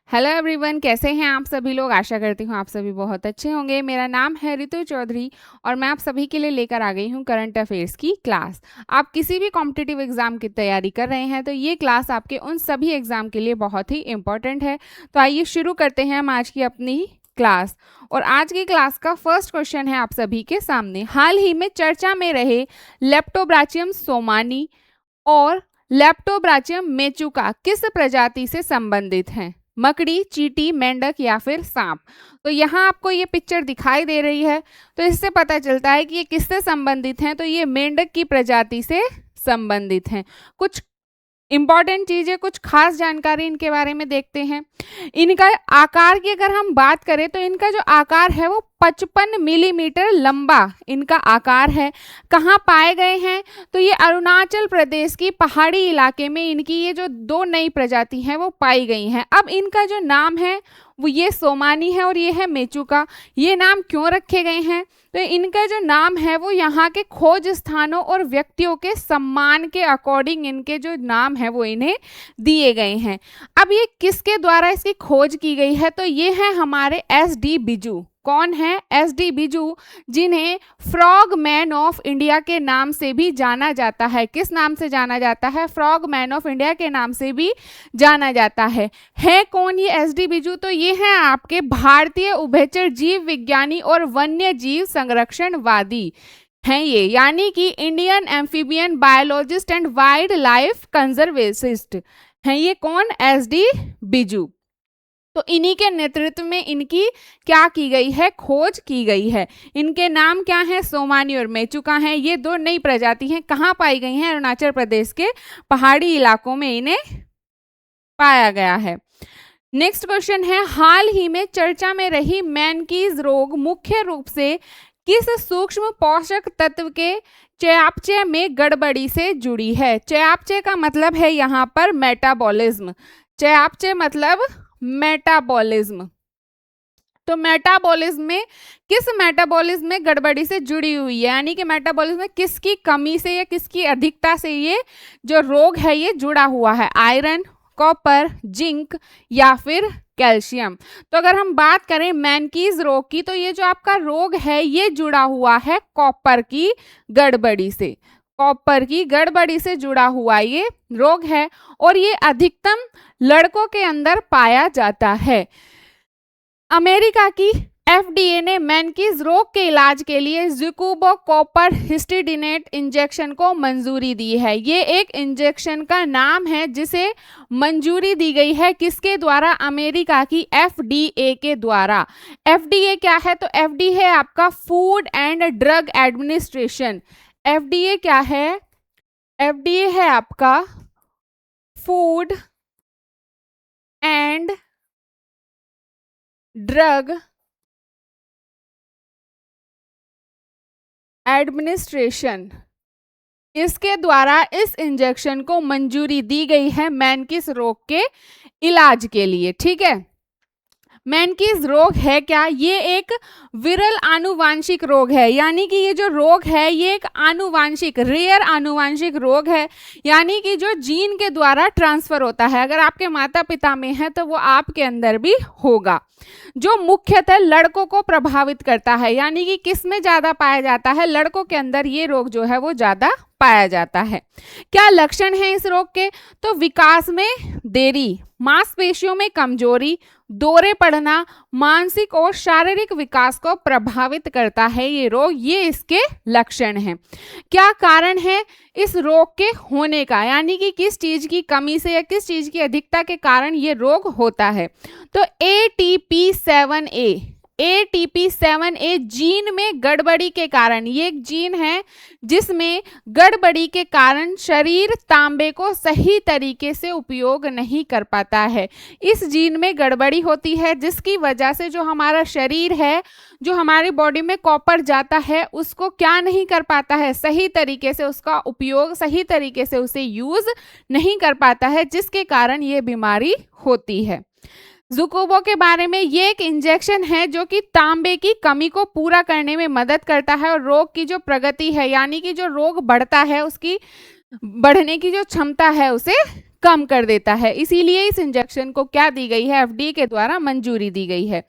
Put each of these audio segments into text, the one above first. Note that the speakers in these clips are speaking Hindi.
हेलो एवरीवन, कैसे हैं आप सभी लोग। आशा करती हूँ आप सभी बहुत अच्छे होंगे। मेरा नाम है रितु चौधरी और मैं आप सभी के लिए लेकर आ गई हूँ करंट अफेयर्स की क्लास। आप किसी भी कॉम्पिटिटिव एग्जाम की तैयारी कर रहे हैं तो ये क्लास आपके उन सभी एग्जाम के लिए बहुत ही इंपॉर्टेंट है। तो आइए शुरू करते हैं हम आज की अपनी क्लास। और आज की क्लास का फर्स्ट क्वेश्चन है आप सभी के सामने। हाल ही में चर्चा में रहे लेप्टोब्राचियम सोमानी और लेप्टोब्राचियम मेचुका किस प्रजाति से संबंधित हैं? मकड़ी, चींटी, मेंढक या फिर सांप। तो यहाँ आपको ये पिक्चर दिखाई दे रही है, तो इससे पता चलता है कि ये किससे संबंधित हैं। तो ये मेंढक की प्रजाति से संबंधित हैं। कुछ इंपॉर्टेंट चीजें, कुछ खास जानकारी इनके बारे में देखते हैं। इनका आकार की अगर हम बात करें तो इनका जो आकार है वो 55 मिलीमीटर लंबा इनका आकार है। कहाँ पाए गए हैं? तो ये अरुणाचल प्रदेश की पहाड़ी इलाके में इनकी ये जो दो नई प्रजाति हैं वो पाई गई हैं। अब इनका जो नाम है वो ये सोमानी है और ये है मेचुका। ये नाम क्यों रखे गए हैं? तो इनका जो नाम है वो यहाँ के खोज स्थानों और व्यक्तियों के सम्मान के अकॉर्डिंग इनके जो नाम है वो इन्हें दिए गए हैं। अब ये किसके द्वारा इसकी खोज की गई है? तो ये है हमारे एस.डी. बिजू। कौन है? एस.डी. बिजू, जिन्हें फ्रॉग मैन ऑफ इंडिया के नाम से भी जाना जाता है। किस नाम से जाना जाता है? फ्रॉग मैन ऑफ इंडिया के नाम से भी जाना जाता है कौन ये एस.डी. बिजू? तो ये है आपके भारतीय उभयचर जीव विज्ञानी और वन्य जीव संरक्षणवादी हैं ये, यानी कि Indian amphibian biologist and wildlife conservationist हैं ये। कौन? एस.डी. बिजू। तो इन्हीं के नेतृत्व में इनकी क्या की गई है? खोज की गई है। इनके नाम क्या हैं? सोमानी और मेचुका हैं। ये दो नई प्रजाति हैं। कहाँ पाई गई हैं? अरुणाचल प्रदेश के पहाड़ी इलाकों में इन्हें पाया गया है। नेक्स्ट क्वेश्चन है, हाल ही में चर्चा में रही मैनकीज रोग मुख्य रूप से किस सूक्ष्म पोषक तत्व के चयापचय में गड़बड़ी से जुड़ी है? चयापचय का मतलब है यहाँ पर मेटाबॉलिज्म। चयापचय मतलब मेटाबॉलिज्म। तो मेटाबॉलिज्म में किस मेटाबॉलिज्म में गड़बड़ी से जुड़ी हुई है, यानी कि मेटाबॉलिज्म में किसकी कमी से या किसकी अधिकता से ये जो रोग है ये जुड़ा हुआ है? आयरन, कॉपर, जिंक या फिर कैल्शियम। तो अगर हम बात करें मैनकीज रोग की, तो ये जो आपका रोग है ये जुड़ा हुआ है कॉपर की गड़बड़ी से। कॉपर की गड़बड़ी से जुड़ा हुआ ये रोग है और ये अधिकतम लड़कों के अंदर पाया जाता है। अमेरिका की FDA ने मैनकीज रोग के इलाज के लिए ज़िकुबो कॉपर हिस्टिडिनेट इंजेक्शन को मंजूरी दी है। ये एक इंजेक्शन का नाम है जिसे मंजूरी दी गई है किसके द्वारा? अमेरिका की FDA के द्वारा। FDA क्या है? तो FDA है आपका food and drug administration. FDA क्या है? FDA है आपका फूड एंड ड्रग एडमिनिस्ट्रेशन। इसके द्वारा इस इंजेक्शन को मंजूरी दी गई है मैनकीज रोग के इलाज के लिए। ठीक है, मैनकीज रोग है क्या? ये एक विरल आनुवांशिक रोग है, यानी कि ये जो रोग है ये एक आनुवांशिक रेयर आनुवांशिक रोग है, यानी कि जो जीन के द्वारा ट्रांसफर होता है। अगर आपके माता पिता में है तो वो आपके अंदर भी होगा। जो मुख्यतः लड़कों को प्रभावित करता है, यानी कि किस में ज्यादा पाया जाता है? लड़कों के अंदर ये रोग जो है वो ज्यादा पाया जाता है। क्या लक्षण है इस रोग के? तो विकास में देरी, मांसपेशियों में कमजोरी, दौरे पड़ना, मानसिक और शारीरिक विकास को प्रभावित करता है ये रोग। ये इसके लक्षण हैं। क्या कारण है इस रोग के होने का, यानी कि किस चीज की कमी से या किस चीज की अधिकता के कारण ये रोग होता है? तो ATP7A जीन में गड़बड़ी के कारण, ये एक जीन है जिसमें गड़बड़ी के कारण शरीर तांबे को सही तरीके से उपयोग नहीं कर पाता है। इस जीन में गड़बड़ी होती है जिसकी वजह से जो हमारा शरीर है, जो हमारी बॉडी में कॉपर जाता है, उसको क्या नहीं कर पाता है? सही तरीके से उसका उपयोग, सही तरीके से उसे यूज नहीं कर पाता है, जिसके कारण ये बीमारी होती है। ज़ुकुबो के बारे में, ये एक इंजेक्शन है जो कि तांबे की कमी को पूरा करने में मदद करता है और रोग की जो प्रगति है, यानी कि जो रोग बढ़ता है उसकी बढ़ने की जो क्षमता है उसे कम कर देता है। इसीलिए इस इंजेक्शन को क्या दी गई है, एफडीए के द्वारा मंजूरी दी गई है।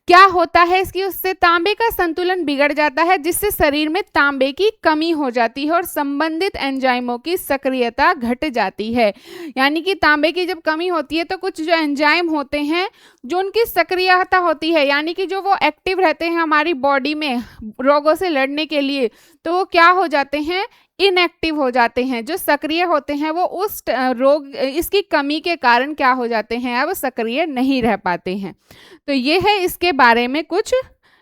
क्या होता है इसकी, उससे तांबे का संतुलन बिगड़ जाता है, जिससे शरीर में तांबे की कमी हो जाती है और संबंधित एंजाइमों की सक्रियता घट जाती है। यानी कि तांबे की जब कमी होती है तो कुछ जो एंजाइम होते हैं जो उनकी सक्रियता होती है, यानी कि जो वो एक्टिव रहते हैं हमारी बॉडी में रोगों से लड़ने के लिए, तो वो क्या हो जाते हैं, इनएक्टिव हो जाते हैं। जो सक्रिय होते हैं वो उस रोग इसकी कमी के कारण क्या हो जाते हैं, अब सक्रिय नहीं रह पाते हैं। तो ये है इसके बारे में कुछ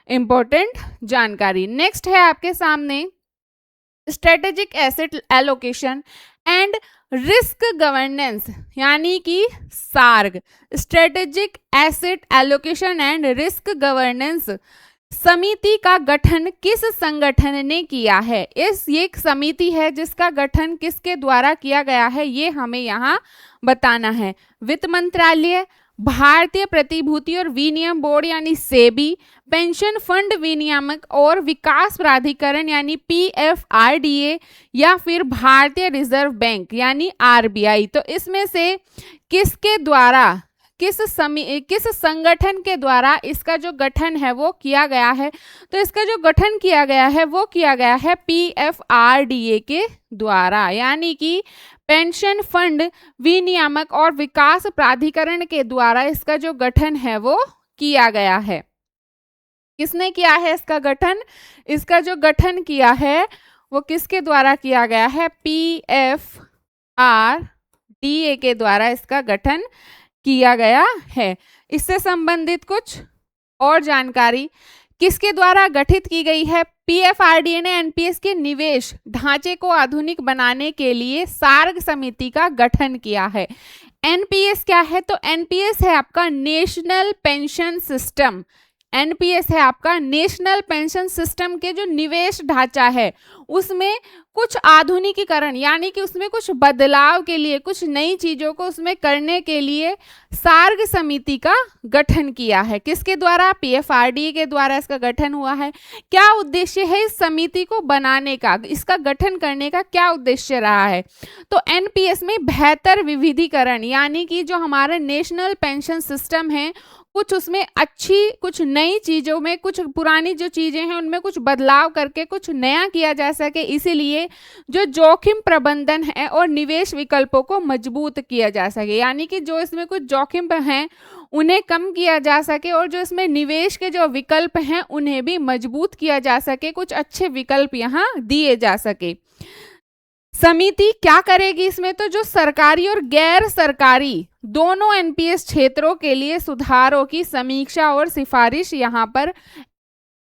इंपॉर्टेंट जानकारी। नेक्स्ट है आपके सामने strategic asset allocation and risk governance, यानी कि SAARG, strategic asset allocation and risk governance समिति का गठन किस संगठन ने किया है। ये एक समिति है जिसका गठन किसके द्वारा किया गया है, ये हमें यहाँ बताना है। वित्त मंत्रालय, भारतीय प्रतिभूति और विनियम बोर्ड यानी सेबी, पेंशन फंड विनियामक और विकास प्राधिकरण यानी पीएफआरडीए, या फिर भारतीय रिजर्व बैंक यानी आरबीआई। तो इसमें से किसके द्वारा, किस संगठन के द्वारा इसका जो गठन है वो किया गया है। तो इसका जो गठन किया गया है वो किया गया है पीएफआरडीए के द्वारा, यानी कि पेंशन फंड विनियामक और विकास प्राधिकरण के द्वारा इसका जो गठन है वो किया गया है। किसने किया है इसका गठन, इसका जो गठन किया है वो किसके द्वारा किया गया है, पीएफआरडीए के द्वारा इसका गठन किया गया है। इससे संबंधित कुछ और जानकारी, किसके द्वारा गठित की गई है, पीएफआरडीए ने एनपीएस के निवेश ढांचे को आधुनिक बनाने के लिए सार्ग समिति का गठन किया है। एनपीएस क्या है, तो एनपीएस है आपका नेशनल पेंशन सिस्टम। एनपीएस है आपका नेशनल पेंशन सिस्टम के जो निवेश ढांचा है उसमें कुछ आधुनिकीकरण, यानी कि उसमें कुछ बदलाव के लिए, कुछ नई चीजों को उसमें करने के लिए सार्ग समिति का गठन किया है। किसके द्वारा, पीएफआरडीए के द्वारा इसका गठन हुआ है। क्या उद्देश्य है इस समिति को बनाने का, इसका गठन करने का क्या उद्देश्य रहा है, तो एनपीएस में बेहतर विविधीकरण, यानी कि जो हमारा नेशनल पेंशन सिस्टम है कुछ उसमें अच्छी, कुछ नई चीजों में, कुछ पुरानी जो चीजें हैं उनमें कुछ बदलाव करके कुछ नया किया जा सके, इसीलिए जो जोखिम प्रबंधन है और निवेश विकल्पों को मजबूत किया जा सके, यानी कि जो इसमें कुछ जोखिम हैं उन्हें कम किया जा सके और जो इसमें निवेश के जो विकल्प हैं उन्हें भी मजबूत किया जा सके, कुछ अच्छे विकल्प यहाँ दिए जा सके। समिति क्या करेगी इसमें, तो जो सरकारी और गैर सरकारी दोनों एनपीएस क्षेत्रों के लिए सुधारों की समीक्षा और सिफारिश यहाँ पर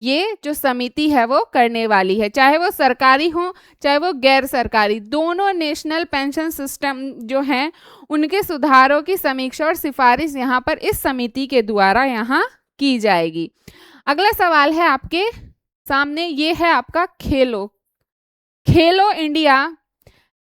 ये जो समिति है वो करने वाली है, चाहे वो सरकारी हो चाहे वो गैर सरकारी, दोनों नेशनल पेंशन सिस्टम जो हैं उनके सुधारों की समीक्षा और सिफारिश यहाँ पर इस समिति के द्वारा यहाँ की जाएगी। अगला सवाल है आपके सामने, ये है आपका खेलो इंडिया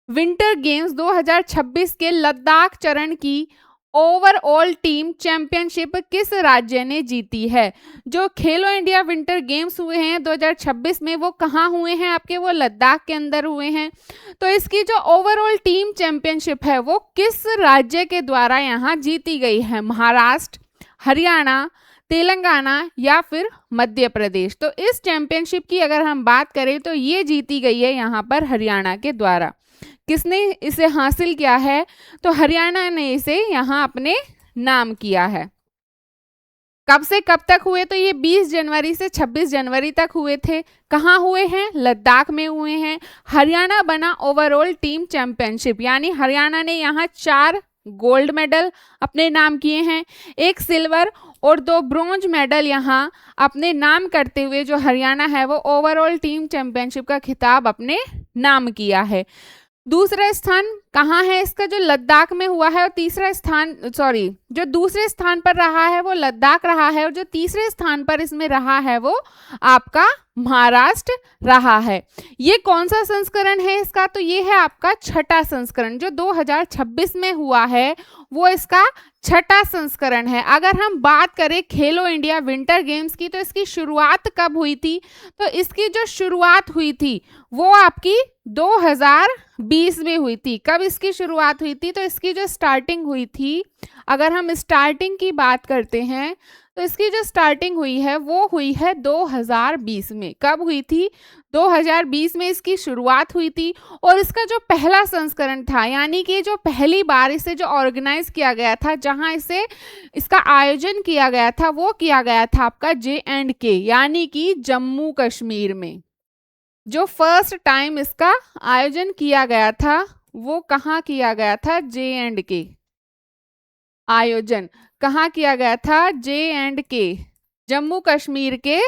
विंटर गेम्स 2026 के लद्दाख चरण की ओवरऑल टीम चैंपियनशिप किस राज्य ने जीती है। जो खेलो इंडिया विंटर गेम्स हुए हैं 2026 में वो कहाँ हुए हैं आपके, वो लद्दाख के अंदर हुए हैं। तो इसकी जो ओवरऑल टीम चैंपियनशिप है वो किस राज्य के द्वारा यहाँ जीती गई है, महाराष्ट्र, हरियाणा, तेलंगाना या फिर मध्य प्रदेश। तो इस चैंपियनशिप की अगर हम बात करें तो ये जीती गई है यहाँ पर हरियाणा के द्वारा। किसने इसे हासिल किया है, तो हरियाणा ने इसे यहाँ अपने नाम किया है। कब से कब तक हुए, तो ये 20 जनवरी से 26 जनवरी तक हुए थे। कहाँ हुए हैं, लद्दाख में हुए हैं। हरियाणा बना ओवरऑल टीम चैंपियनशिप, यानी हरियाणा ने यहाँ 4 गोल्ड मेडल अपने नाम किए हैं, 1 सिल्वर और 2 ब्रॉन्ज मेडल यहाँ अपने नाम करते हुए जो हरियाणा है वो ओवरऑल टीम चैंपियनशिप का खिताब अपने नाम किया है। दूसरा स्थान कहाँ है इसका, जो लद्दाख में हुआ है, और तीसरा स्थान जो दूसरे स्थान पर रहा है वो लद्दाख रहा है और जो तीसरे स्थान पर इसमें रहा है वो आपका महाराष्ट्र रहा है। ये कौन सा संस्करण है इसका, तो ये है आपका छठा संस्करण। जो 2026 में हुआ है वो इसका छठा संस्करण है। अगर हम बात करें खेलो इंडिया विंटर गेम्स की तो इसकी शुरुआत कब हुई थी, तो इसकी जो शुरुआत हुई थी वो आपकी 2020 में हुई थी। कब जब इसकी शुरुआत हुई थी तो इसकी जो स्टार्टिंग हुई थी, अगर हम स्टार्टिंग की बात करते हैं तो इसकी जो स्टार्टिंग हुई है वो हुई है 2020 में। कब हुई थी? 2020 में इसकी शुरुआत हुई थी और इसका जो पहला संस्करण था, यानी कि जो पहली बार इसे जो ऑर्गेनाइज किया गया था, जहां इसे इसका आयोजन किया गया था, वो किया गया था आपका JNK यानी कि जम्मू कश्मीर में। जो फर्स्ट टाइम इसका आयोजन किया गया था वो कहाँ किया गया था? JNK आयोजन कहाँ किया गया था? JNK जम्मू कश्मीर के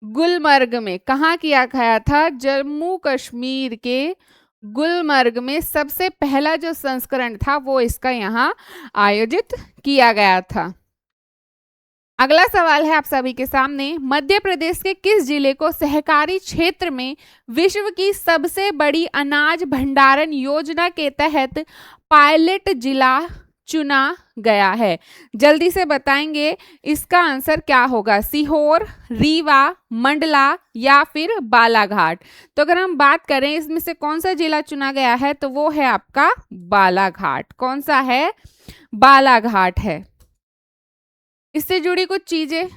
गुलमर्ग में। कहाँ किया गया था? जम्मू कश्मीर के गुलमर्ग में सबसे पहला जो संस्करण था वो इसका यहाँ आयोजित किया गया था। अगला सवाल है आप सभी के सामने, मध्य प्रदेश के किस जिले को सहकारी क्षेत्र में विश्व की सबसे बड़ी अनाज भंडारण योजना के तहत पायलट जिला चुना गया है? जल्दी से बताएंगे इसका आंसर क्या होगा? सीहोर, रीवा, मंडला या फिर बालाघाट? तो अगर हम बात करें इसमें से कौन सा जिला चुना गया है तो वो है आपका बालाघाट। कौन सा है? बालाघाट है। इससे जुड़ी कुछ चीजें,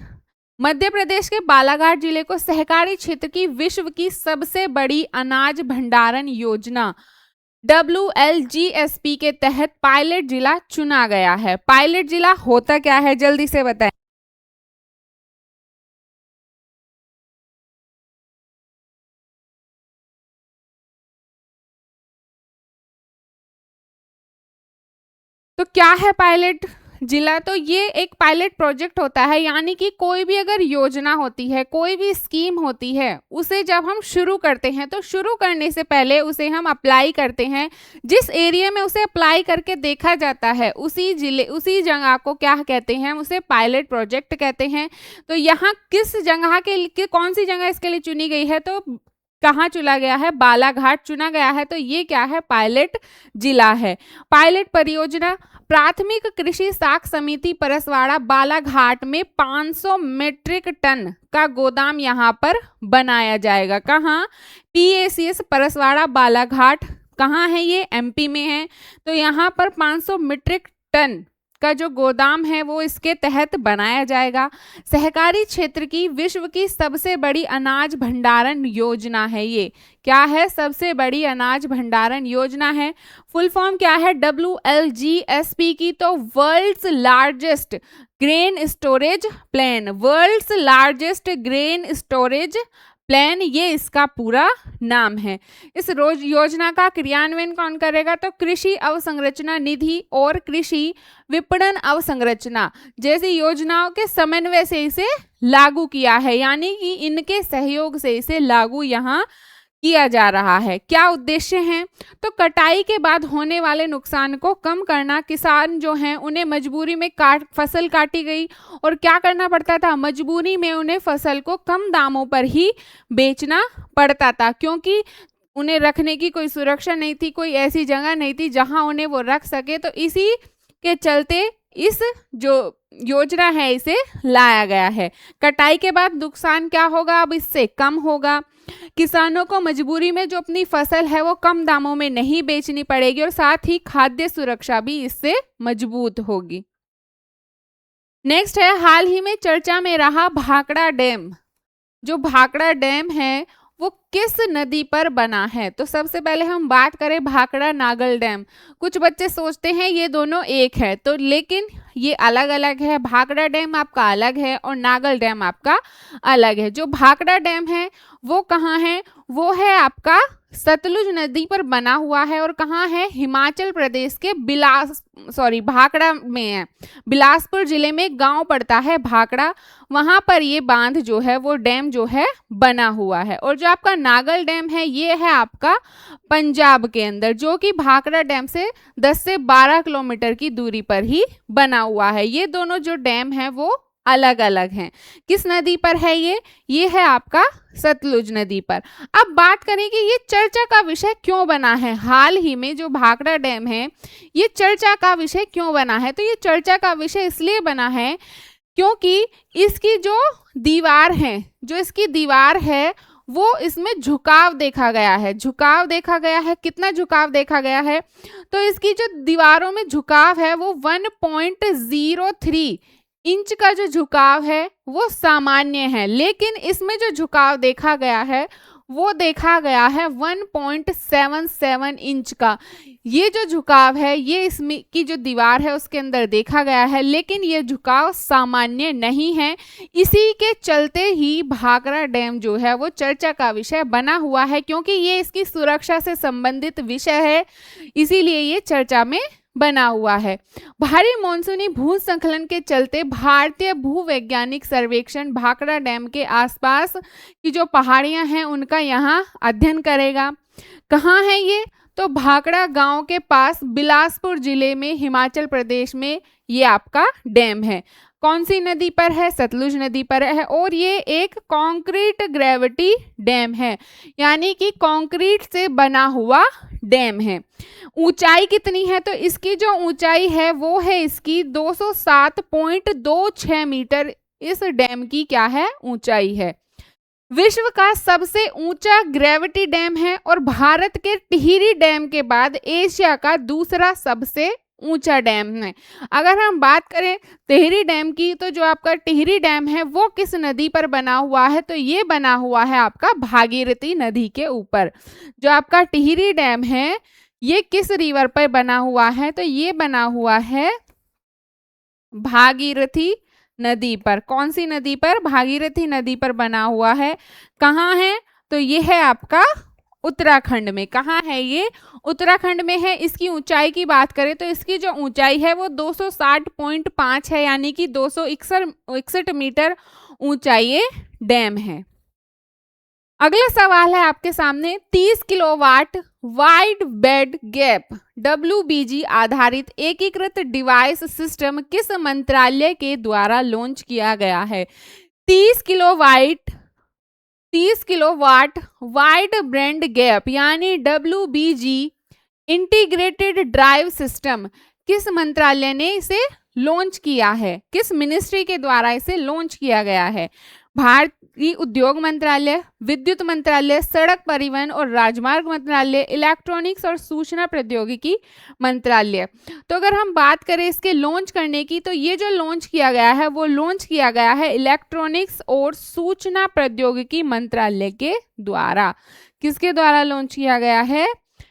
मध्य प्रदेश के बालाघाट जिले को सहकारी क्षेत्र की विश्व की सबसे बड़ी अनाज भंडारण योजना WLGSP के तहत पायलट जिला चुना गया है। पायलट जिला होता क्या है? जल्दी से बताएं। तो क्या है पायलट जिला? तो ये एक पायलट प्रोजेक्ट होता है, यानी कि कोई भी अगर योजना होती है, कोई भी स्कीम होती है, उसे जब हम शुरू करते हैं तो शुरू करने से पहले उसे हम अप्लाई करते हैं। जिस एरिया में उसे अप्लाई करके देखा जाता है उसी जिले उसी जगह को क्या कहते हैं? उसे पायलट प्रोजेक्ट कहते हैं। तो यहाँ किस जगह के कौन सी जगह इसके लिए चुनी गई है? तो कहाँ चुना गया है? बालाघाट चुना गया है। तो ये क्या है? पायलट जिला है। पायलट परियोजना प्राथमिक कृषि साख समिति परसवाड़ा बालाघाट में 500 मीट्रिक टन का गोदाम यहाँ पर बनाया जाएगा। कहाँ? PACS परसवाड़ा बालाघाट। कहाँ है ये? MP में है। तो यहाँ पर 500 मीट्रिक टन का जो गोदाम है वो इसके तहत बनाया जाएगा। सहकारी क्षेत्र की विश्व की सबसे बड़ी अनाज भंडारण योजना है ये। क्या है? सबसे बड़ी अनाज भंडारण योजना है। फुल फॉर्म क्या है WLGSP की? तो world's largest grain storage plan. World's largest grain storage plan, ये इसका पूरा नाम है। इस रोज योजना का क्रियान्वयन कौन करेगा? तो कृषि अवसंरचना निधि और कृषि विपणन अवसंरचना जैसी योजनाओं के समन्वय से इसे लागू किया है, यानी कि इनके सहयोग से इसे लागू यहाँ किया जा रहा है। क्या उद्देश्य हैं? तो कटाई के बाद होने वाले नुकसान को कम करना। किसान जो हैं उन्हें मजबूरी में फसल काटी गई और क्या करना पड़ता था? मजबूरी में उन्हें फसल को कम दामों पर ही बेचना पड़ता था, क्योंकि उन्हें रखने की कोई सुरक्षा नहीं थी, कोई ऐसी जगह नहीं थी जहां उन्हें वो रख सके। तो इसी के चलते इस जो योजना है इसे लाया गया है। कटाई के बाद नुकसान क्या होगा? अब इससे कम होगा। किसानों को मजबूरी में जो अपनी फसल है वो कम दामों में नहीं बेचनी पड़ेगी और साथ ही खाद्य सुरक्षा भी इससे मजबूत होगी। नेक्स्ट है, हाल ही में चर्चा में रहा भाखड़ा डैम। जो भाखड़ा डैम है वो किस नदी पर बना है? तो सबसे पहले हम बात करें भाखड़ा नागल डैम। कुछ बच्चे सोचते हैं ये दोनों एक है, तो लेकिन ये अलग अलग है। भाखड़ा डैम आपका अलग है और नागल डैम आपका अलग है। जो भाखड़ा डैम है वो कहाँ है? वो है आपका सतलुज नदी पर बना हुआ है और कहाँ है? हिमाचल प्रदेश के भाखड़ा में है। बिलासपुर जिले में गांव पड़ता है भाखड़ा, वहां पर ये बांध जो है वो डैम जो है बना हुआ है। और जो आपका नागल डैम है ये है आपका पंजाब के अंदर, जो कि भाखड़ा डैम से 10 से 12 किलोमीटर की दूरी पर ही बना हुआ है। ये दोनों जो डैम है वो अलग अलग हैं। किस नदी पर है ये है आपका सतलुज नदी पर। अब बात करें कि ये चर्चा का विषय क्यों बना है। हाल ही में जो भाखड़ा डैम है ये चर्चा का विषय क्यों बना है? तो ये चर्चा का विषय इसलिए बना है क्योंकि इसकी जो इसकी दीवार है वो इसमें झुकाव देखा गया है। झुकाव देखा गया है, कितना झुकाव देखा गया है? तो इसकी जो दीवारों में झुकाव है वो 1.03 इंच का जो झुकाव है वो सामान्य है, लेकिन इसमें जो झुकाव देखा गया है वो देखा गया है 1.77 इंच का। ये जो झुकाव है ये इसमें की जो दीवार है उसके अंदर देखा गया है, लेकिन ये झुकाव सामान्य नहीं है। इसी के चलते ही भाखड़ा डैम जो है वो चर्चा का विषय बना हुआ है, क्योंकि ये इसकी सुरक्षा से संबंधित विषय है, इसीलिए ये चर्चा में बना हुआ है। भारी मॉनसूनी भूस्खलन के चलते भारतीय भूवैज्ञानिक सर्वेक्षण भाखड़ा डैम के आसपास की जो पहाड़ियां हैं उनका यहाँ अध्ययन करेगा। कहाँ है ये? तो भाखड़ा गांव के पास बिलासपुर जिले में हिमाचल प्रदेश में ये आपका डैम है। कौन सी नदी पर है? सतलुज नदी पर है, और ये एक कंक्रीट ग्रेविटी डैम है, यानी कि कंक्रीट से बना हुआ डैम है। ऊंचाई कितनी है? तो इसकी जो ऊंचाई है वो है इसकी 207.26 मीटर इस डैम की क्या है? ऊंचाई है। विश्व का सबसे ऊंचा ग्रेविटी डैम है और भारत के टिहरी डैम के बाद एशिया का दूसरा सबसे ऊंचा डैम है। अगर हम बात करें टिहरी डैम की, तो जो आपका टिहरी डैम है वो किस नदी पर बना हुआ है? तो ये बना हुआ है आपका भागीरथी नदी के ऊपर। जो आपका टिहरी डैम है ये किस रिवर पर बना हुआ है? तो ये बना हुआ है भागीरथी नदी पर। कौन सी नदी पर? भागीरथी नदी पर बना हुआ है। कहाँ है? तो ये है आपका उत्तराखंड में। कहाँ है ये? उत्तराखंड में है। इसकी ऊंचाई की बात करें तो इसकी जो ऊंचाई है वो 260.5 है, यानी कि 261 मीटर ऊंचाई ये डैम है। अगला सवाल है आपके सामने, 30 kilowatt wide band gap WBG आधारित एकीकृत डिवाइस सिस्टम किस मंत्रालय के द्वारा लॉन्च किया गया है? 30 किलोवाट वाइड बैंड गैप यानी WBG इंटीग्रेटेड ड्राइव सिस्टम किस मंत्रालय ने इसे लॉन्च किया है? किस मिनिस्ट्री के द्वारा इसे लॉन्च किया गया है? भारतीय उद्योग मंत्रालय, विद्युत मंत्रालय, सड़क परिवहन और राजमार्ग मंत्रालय, इलेक्ट्रॉनिक्स और सूचना प्रौद्योगिकी मंत्रालय। तो अगर हम बात करें इसके लॉन्च करने की, तो ये जो लॉन्च किया गया है वो लॉन्च किया गया है इलेक्ट्रॉनिक्स और सूचना प्रौद्योगिकी मंत्रालय के द्वारा। किसके द्वारा लॉन्च किया गया है?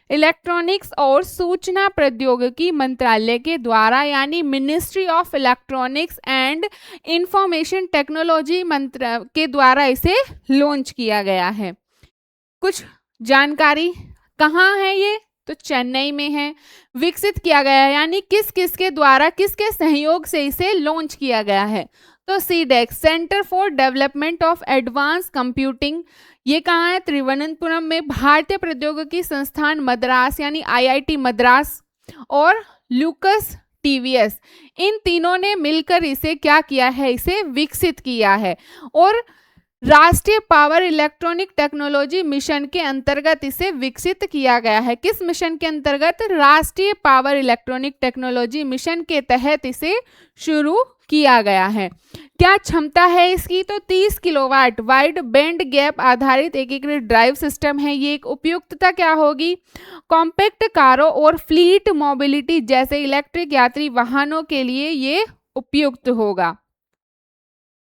इलेक्ट्रॉनिक्स और सूचना प्रौद्योगिकी मंत्रालय के द्वारा, यानी ministry of electronics and information technology मंत्र के द्वारा इसे लॉन्च किया गया है। कुछ जानकारी, कहाँ है ये? तो चेन्नई में है। विकसित किया गया है, यानी किस किस के द्वारा, किसके सहयोग से इसे लॉन्च किया गया है? तो CDAC, centre for development of advance computing, ये कहाँ है? त्रिवनंतपुरम में। भारतीय प्रौद्योगिकी संस्थान मद्रास यानी IIT मद्रास और लूकस टीवीएस, इन तीनों ने मिलकर इसे क्या किया है? इसे विकसित किया है। और राष्ट्रीय पावर इलेक्ट्रॉनिक टेक्नोलॉजी मिशन के अंतर्गत इसे विकसित किया गया है। किस मिशन के अंतर्गत? राष्ट्रीय पावर इलेक्ट्रॉनिक टेक्नोलॉजी मिशन के तहत इसे शुरू किया गया है। क्या क्षमता है इसकी? तो 30 किलोवाट वाइड बैंड गैप आधारित एकीकृत ड्राइव सिस्टम है। ये एक उपयुक्तता क्या होगी? कॉम्पैक्ट कारों और फ्लीट मोबिलिटी जैसे इलेक्ट्रिक यात्री वाहनों के लिए ये उपयुक्त होगा।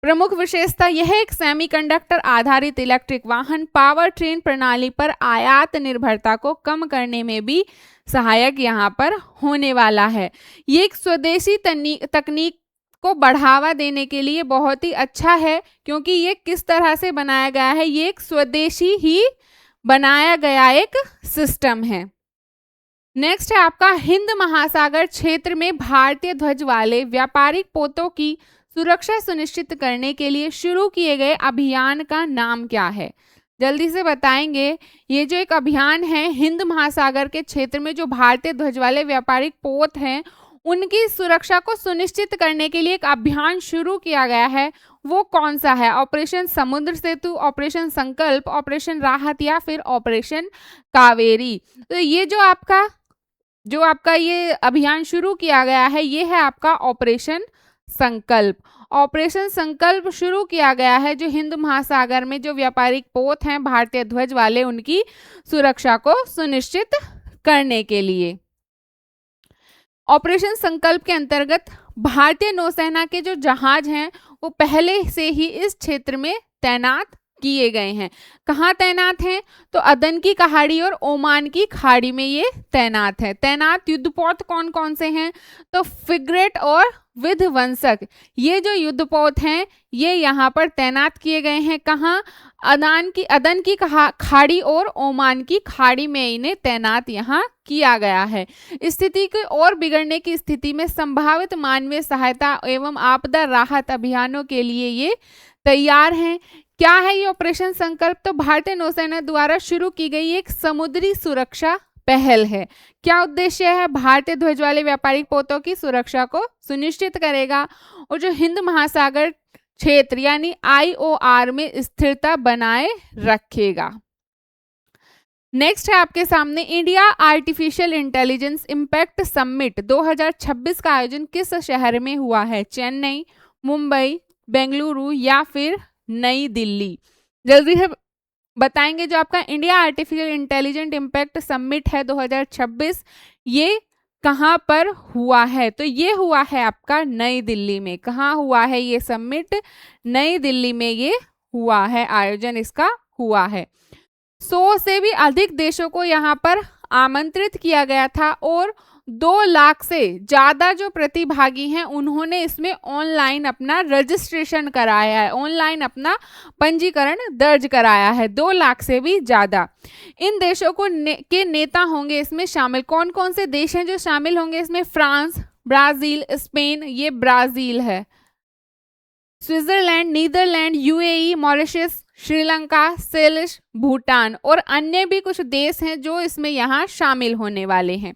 प्रमुख विशेषता, यह एक सेमीकंडक्टर आधारित इलेक्ट्रिक वाहन पावर ट्रेन प्रणाली पर आयात निर्भरता को कम करने में भी सहायक यहाँ पर होने वाला है। ये एक स्वदेशी तकनीक को बढ़ावा देने के लिए बहुत ही अच्छा है, क्योंकि ये किस तरह से बनाया गया है? ये एक स्वदेशी ही बनाया गया एक सिस्टम है। नेक्स्ट है आपका, हिंद महासागर क्षेत्र में भारतीय ध्वज वाले व्यापारिक पोतों की सुरक्षा सुनिश्चित करने के लिए शुरू किए गए अभियान का नाम क्या है? जल्दी से बताएंगे। ये जो एक अभियान है हिंद महासागर के क्षेत्र में जो भारतीय ध्वज वाले व्यापारिक पोत हैं उनकी सुरक्षा को सुनिश्चित करने के लिए एक अभियान शुरू किया गया है, वो कौन सा है? ऑपरेशन समुद्र सेतु, ऑपरेशन संकल्प, ऑपरेशन राहत या फिर ऑपरेशन कावेरी। तो ये जो आपका ये अभियान शुरू किया गया है ये है आपका ऑपरेशन संकल्प। ऑपरेशन संकल्प शुरू किया गया है जो हिंद महासागर में जो व्यापारिक पोत हैं भारतीय ध्वज वाले, उनकी सुरक्षा को सुनिश्चित करने के लिए। ऑपरेशन संकल्प के अंतर्गत भारतीय नौसेना के जो जहाज हैं वो पहले से ही इस क्षेत्र में तैनात किए गए हैं। कहाँ तैनात हैं? तो अदन की खाड़ी और ओमान की खाड़ी में ये तैनात है। तैनात युद्धपोत कौन कौन से हैं? तो फ्रिगेट और विध्वंसक, ये जो युद्धपोत हैं ये यहाँ पर तैनात किए गए हैं। कहाँ? अदन की खाड़ी और ओमान की खाड़ी में इन्हें तैनात यहाँ किया गया है। स्थिति के और बिगड़ने की स्थिति में संभावित मानवीय सहायता एवं आपदा राहत अभियानों के लिए ये तैयार हैं। क्या है ये ऑपरेशन संकल्प? तो भारतीय नौसेना द्वारा शुरू की गई एक समुद्री सुरक्षा पहल है। क्या उद्देश्य है? भारतीय ध्वज वाले व्यापारिक पोतों की सुरक्षा को सुनिश्चित करेगा और जो हिंद महासागर क्षेत्र यानी IOR में स्थिरता बनाए रखेगा। नेक्स्ट है आपके सामने India artificial intelligence impact summit 2026 का आयोजन किस शहर में हुआ है? चेन्नई, मुंबई, बेंगलुरु या फिर नई दिल्ली? जल्दी से बताएंगे। जो आपका India artificial intelligent impact summit है 2026, ये कहाँ पर हुआ है? तो ये हुआ है आपका नई दिल्ली में। कहाँ हुआ है ये समिट? नई दिल्ली में ये हुआ है, आयोजन इसका हुआ है। 100 से भी अधिक देशों को यहाँ पर आमंत्रित किया गया था और 2 लाख से ज्यादा जो प्रतिभागी हैं उन्होंने इसमें ऑनलाइन अपना रजिस्ट्रेशन कराया है, ऑनलाइन अपना पंजीकरण दर्ज कराया है। 2 लाख से भी ज्यादा इन देशों को के नेता होंगे इसमें शामिल। कौन कौन से देश हैं जो शामिल होंगे इसमें? फ्रांस, ब्राजील, स्पेन, ये ब्राजील है, Switzerland, Netherland, UAE, Mauritius, Sri Lanka, Seychelles, Bhutan और अन्य भी कुछ देश हैं जो इसमें यहाँ शामिल होने वाले हैं।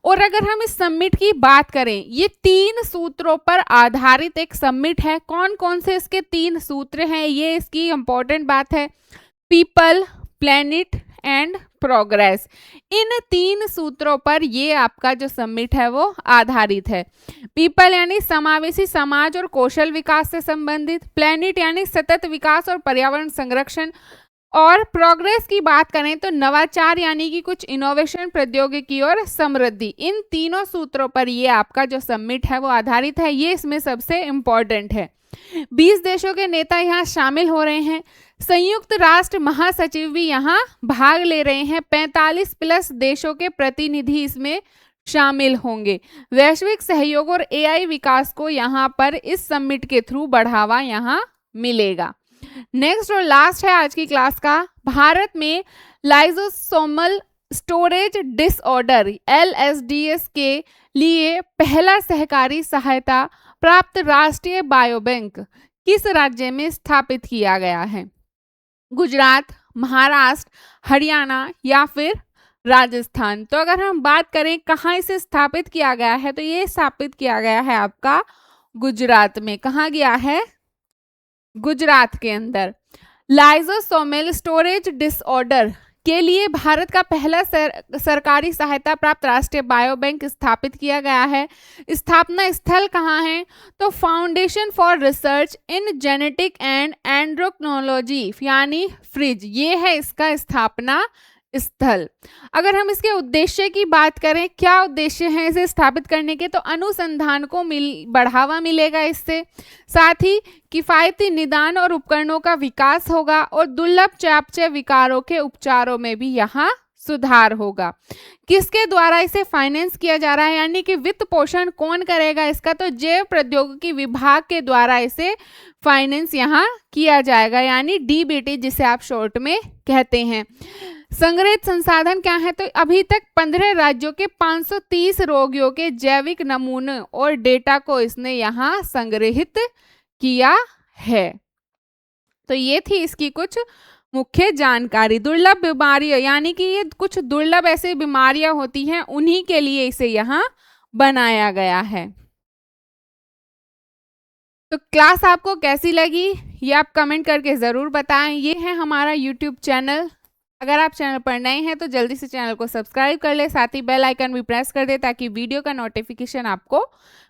और अगर हम इस समिट की बात करें, ये 3 सूत्रों पर आधारित एक समिट है। कौन कौन से इसके 3 सूत्र हैं, ये इसकी इंपॉर्टेंट बात है। पीपल, प्लेनेट एंड प्रोग्रेस, इन 3 सूत्रों पर ये आपका जो समिट है वो आधारित है। पीपल यानी समावेशी समाज और कौशल विकास से संबंधित, प्लेनेट यानी सतत विकास और पर्यावरण संरक्षण, और प्रोग्रेस की बात करें तो नवाचार यानी कि कुछ इनोवेशन, प्रौद्योगिकी और समृद्धि। इन तीनों सूत्रों पर ये आपका जो समिट है वो आधारित है। ये इसमें सबसे इम्पोर्टेंट है। 20 देशों के नेता यहाँ शामिल हो रहे हैं। संयुक्त राष्ट्र महासचिव भी यहाँ भाग ले रहे हैं। 45 प्लस देशों के प्रतिनिधि इसमें शामिल होंगे। वैश्विक सहयोग और AI विकास को यहाँ पर इस समिट के थ्रू बढ़ावा यहाँ मिलेगा। नेक्स्ट और लास्ट है आज की क्लास का, भारत में लाइसोसोमल स्टोरेज डिसऑर्डर LSDS के लिए पहला सहकारी सहायता प्राप्त राष्ट्रीय बायोबैंक किस राज्य में स्थापित किया गया है? गुजरात, महाराष्ट्र, हरियाणा या फिर राजस्थान? तो अगर हम बात करें कहाँ इसे स्थापित किया गया है, तो ये स्थापित किया गया है आपका गुजरात में। कहाँ गया है? गुजरात के अंदर। लाइसोसोमल स्टोरेज डिसऑर्डर के लिए भारत का पहला सरकारी सहायता प्राप्त राष्ट्रीय बायोबैंक स्थापित किया गया है। स्थापना स्थल कहाँ है? तो foundation for research in genetic and endocrinology यानी फ्रिज, ये है इसका स्थापना स्थल। अगर हम इसके उद्देश्य की बात करें, क्या उद्देश्य है इसे स्थापित करने के? तो अनुसंधान को बढ़ावा मिलेगा इससे, साथ ही किफायती निदान और उपकरणों का विकास होगा और दुर्लभ चयापचय विकारों के उपचारों में भी यहाँ सुधार होगा। किसके द्वारा इसे फाइनेंस किया जा रहा है, यानी कि वित्त पोषण कौन करेगा इसका? तो जैव प्रौद्योगिकी विभाग के द्वारा इसे फाइनेंस यहाँ किया जाएगा, यानी DBT जिसे आप शॉर्ट में कहते हैं। संग्रहित संसाधन क्या है? तो अभी तक 15 राज्यों के 530 रोगियों के जैविक नमूने और डेटा को इसने यहाँ संग्रहित किया है। तो ये थी इसकी कुछ मुख्य जानकारी। दुर्लभ बीमारियां यानी कि ये कुछ दुर्लभ ऐसी बीमारियां होती हैं, उन्हीं के लिए इसे यहाँ बनाया गया है। तो क्लास आपको कैसी लगी ये आप कमेंट करके ज़रूर बताएं। ये है हमारा YouTube चैनल। अगर आप चैनल पर नए हैं तो जल्दी से चैनल को सब्सक्राइब कर ले, साथ ही बेल आइकन भी प्रेस कर दे ताकि वीडियो का नोटिफिकेशन आपको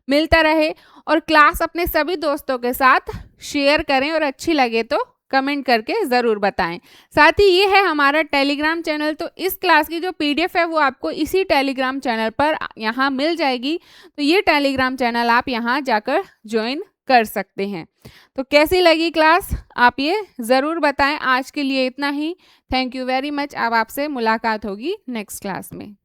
मिलता रहे। और क्लास अपने सभी दोस्तों के साथ शेयर करें और अच्छी लगे तो कमेंट करके ज़रूर बताएं। साथ ही ये है हमारा टेलीग्राम चैनल, तो इस क्लास की जो पीडीएफ है वो आपको इसी टेलीग्राम चैनल पर यहाँ मिल जाएगी। तो ये टेलीग्राम चैनल आप यहाँ जाकर ज्वाइन कर सकते हैं। तो कैसी लगी क्लास आप ये ज़रूर बताएं। आज के लिए इतना ही। Thank you very much. अब आपसे मुलाकात होगी नेक्स्ट क्लास में।